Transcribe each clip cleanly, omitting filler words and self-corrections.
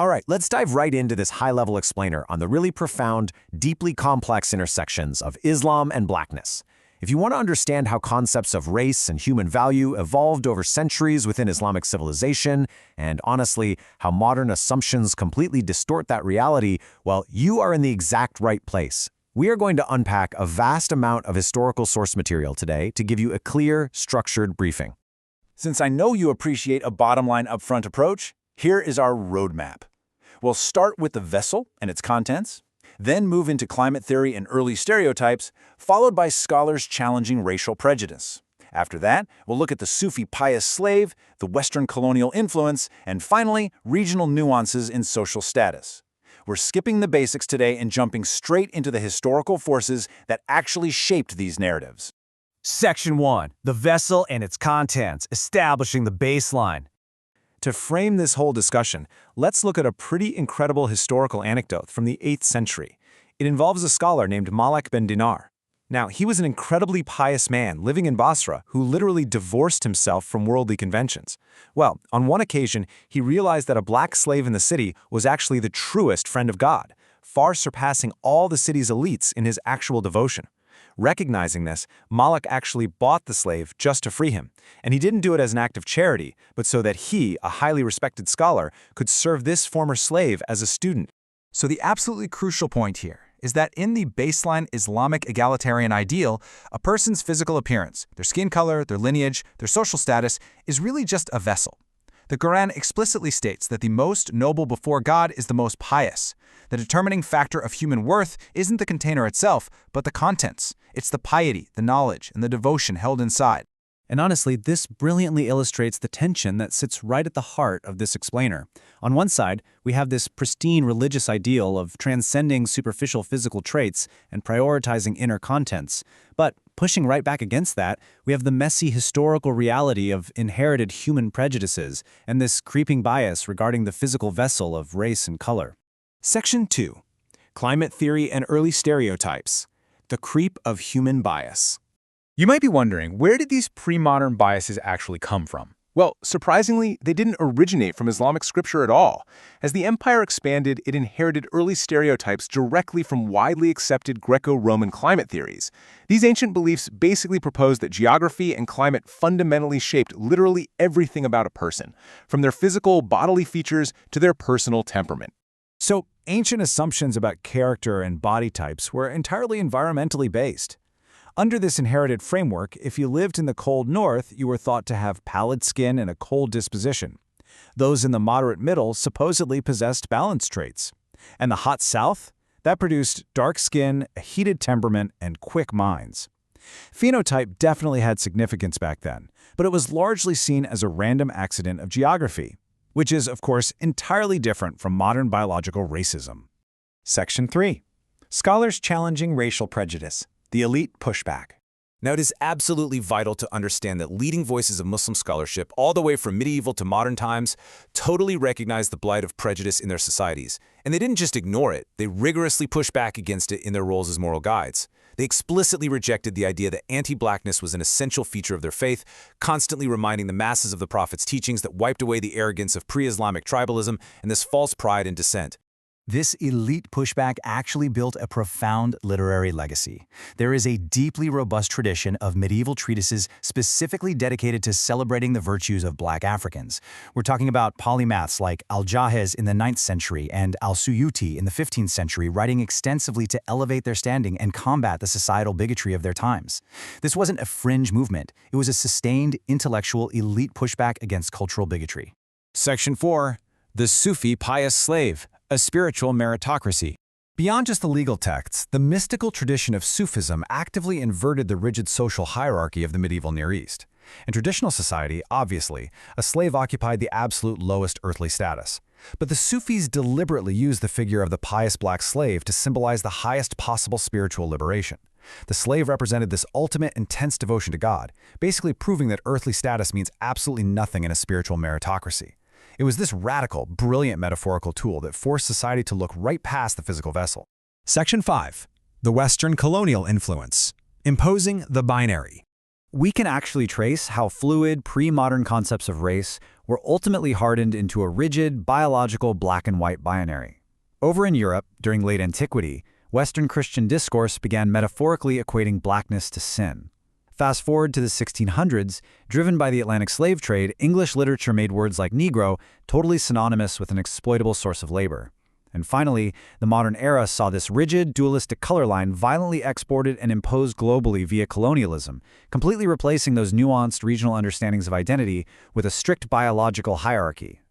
All right, let's dive right into this high-level explainer on the really profound, deeply complex intersections of Islam and Blackness. If you want to understand how concepts of race and human value evolved over centuries within Islamic civilization, and honestly, how modern assumptions completely distort that reality, well, you are in the exact right place. We are going to unpack a vast amount of historical source material today to give you a clear, structured briefing. Since I know you appreciate a bottom-line upfront approach, here is our roadmap. We'll start with the vessel and its contents, then move into climate theory and early stereotypes, followed by scholars challenging racial prejudice. After that, we'll look at the Sufi pious slave, the Western colonial influence, and finally, regional nuances in social status. We're skipping the basics today and jumping straight into the historical forces that actually shaped these narratives. Section 1. The vessel and its contents, establishing the baseline. To frame this whole discussion, let's look at a pretty incredible historical anecdote from the 8th century. It involves a scholar named Malik ben Dinar. Now, he was an incredibly pious man living in Basra who literally divorced himself from worldly conventions. Well, on one occasion, he realized that a black slave in the city was actually the truest friend of God, far surpassing all the city's elites in his actual devotion. Recognizing this, Malik actually bought the slave just to free him, and he didn't do it as an act of charity, but so that he, a highly respected scholar, could serve this former slave as a student. So the absolutely crucial point here is that in the baseline Islamic egalitarian ideal, a person's physical appearance, their skin color, their lineage, their social status, is really just a vessel. The Quran explicitly states that the most noble before God is the most pious. The determining factor of human worth isn't the container itself, but the contents. It's the piety, the knowledge, and the devotion held inside. And honestly, this brilliantly illustrates the tension that sits right at the heart of this explainer. On one side, we have this pristine religious ideal of transcending superficial physical traits and prioritizing inner contents. But pushing right back against that, we have the messy historical reality of inherited human prejudices and this creeping bias regarding the physical vessel of race and color. Section 2. Climate Theory and Early Stereotypes. The Creep of Human Bias. You might be wondering, where did these pre-modern biases actually come from? Well, surprisingly, they didn't originate from Islamic scripture at all. As the empire expanded, it inherited early stereotypes directly from widely accepted Greco-Roman climate theories. These ancient beliefs basically proposed that geography and climate fundamentally shaped literally everything about a person, from their physical bodily features to their personal temperament. So, ancient assumptions about character and body types were entirely environmentally based. Under this inherited framework, if you lived in the cold north, you were thought to have pallid skin and a cold disposition. Those in the moderate middle supposedly possessed balanced traits. And the hot south? That produced dark skin, a heated temperament, and quick minds. Phenotype definitely had significance back then, but it was largely seen as a random accident of geography, which is, of course, entirely different from modern biological racism. Section 3. Scholars challenging racial prejudice. The elite pushback. Now, it is absolutely vital to understand that leading voices of Muslim scholarship, all the way from medieval to modern times, totally recognize the blight of prejudice in their societies. And they didn't just ignore it, they rigorously pushed back against it in their roles as moral guides. They explicitly rejected the idea that anti-blackness was an essential feature of their faith, constantly reminding the masses of the Prophet's teachings that wiped away the arrogance of pre-Islamic tribalism and this false pride in descent. This elite pushback actually built a profound literary legacy. There is a deeply robust tradition of medieval treatises specifically dedicated to celebrating the virtues of Black Africans. We're talking about polymaths like Al-Jahiz in the 9th century and Al-Suyuti in the 15th century, writing extensively to elevate their standing and combat the societal bigotry of their times. This wasn't a fringe movement. It was a sustained, intellectual, elite pushback against cultural bigotry. Section 4. The Sufi pious slave. A spiritual meritocracy. Beyond just the legal texts, the mystical tradition of Sufism actively inverted the rigid social hierarchy of the medieval Near East. In traditional society, obviously, a slave occupied the absolute lowest earthly status. But the Sufis deliberately used the figure of the pious black slave to symbolize the highest possible spiritual liberation. The slave represented this ultimate, intense devotion to God, basically proving that earthly status means absolutely nothing in a spiritual meritocracy. It was this radical, brilliant metaphorical tool that forced society to look right past the physical vessel. Section 5. The Western colonial influence. Imposing the binary. we can actually trace how fluid, pre-modern concepts of race were ultimately hardened into a rigid, biological black and white binary. Over in Europe, during late antiquity, Western Christian discourse began metaphorically equating blackness to sin. Fast forward to the 1600s, driven by the Atlantic slave trade, English literature made words like Negro totally synonymous with an exploitable source of labor. And finally, the modern era saw this rigid, dualistic color line violently exported and imposed globally via colonialism, completely replacing those nuanced regional understandings of identity with a strict biological hierarchy.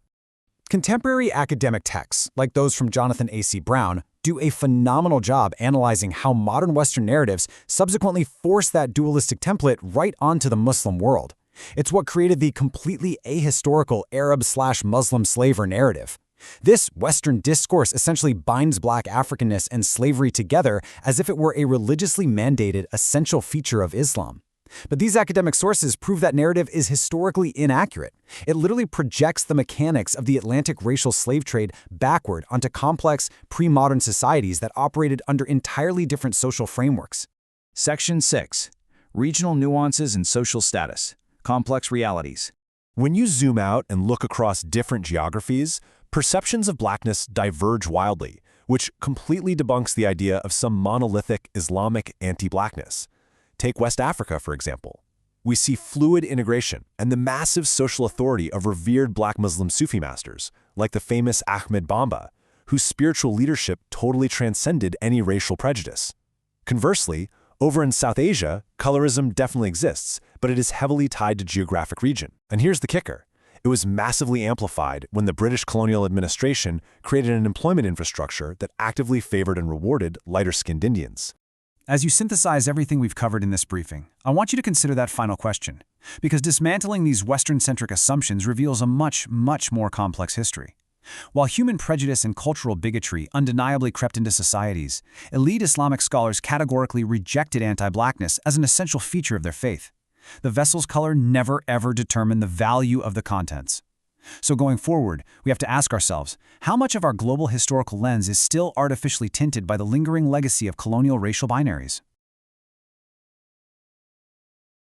Contemporary academic texts, like those from Jonathan A.C. Brown, do a phenomenal job analyzing how modern Western narratives subsequently force that dualistic template right onto the Muslim world. It's what created the completely ahistorical Arab/Muslim slaver narrative. This Western discourse essentially binds Black Africanness and slavery together as if it were a religiously mandated essential feature of Islam. But these academic sources prove that narrative is historically inaccurate. It literally projects the mechanics of the Atlantic racial slave trade backward onto complex, pre-modern societies that operated under entirely different social frameworks. Section 6. Regional nuances and social status. Complex realities. When you zoom out and look across different geographies, perceptions of blackness diverge wildly, which completely debunks the idea of some monolithic Islamic anti-blackness. Take West Africa, for example. We see fluid integration and the massive social authority of revered Black Muslim Sufi masters, like the famous Ahmed Bamba, whose spiritual leadership totally transcended any racial prejudice. Conversely, over in South Asia, colorism definitely exists, but it is heavily tied to geographic region. And here's the kicker. It was massively amplified when the British colonial administration created an employment infrastructure that actively favored and rewarded lighter-skinned Indians. As you synthesize everything we've covered in this briefing, I want you to consider that final question, because dismantling these Western-centric assumptions reveals a much, much more complex history. While human prejudice and cultural bigotry undeniably crept into societies, elite Islamic scholars categorically rejected anti-blackness as an essential feature of their faith. The vessel's color never ever determined the value of the contents. So going forward, we have to ask ourselves, how much of our global historical lens is still artificially tinted by the lingering legacy of colonial racial binaries?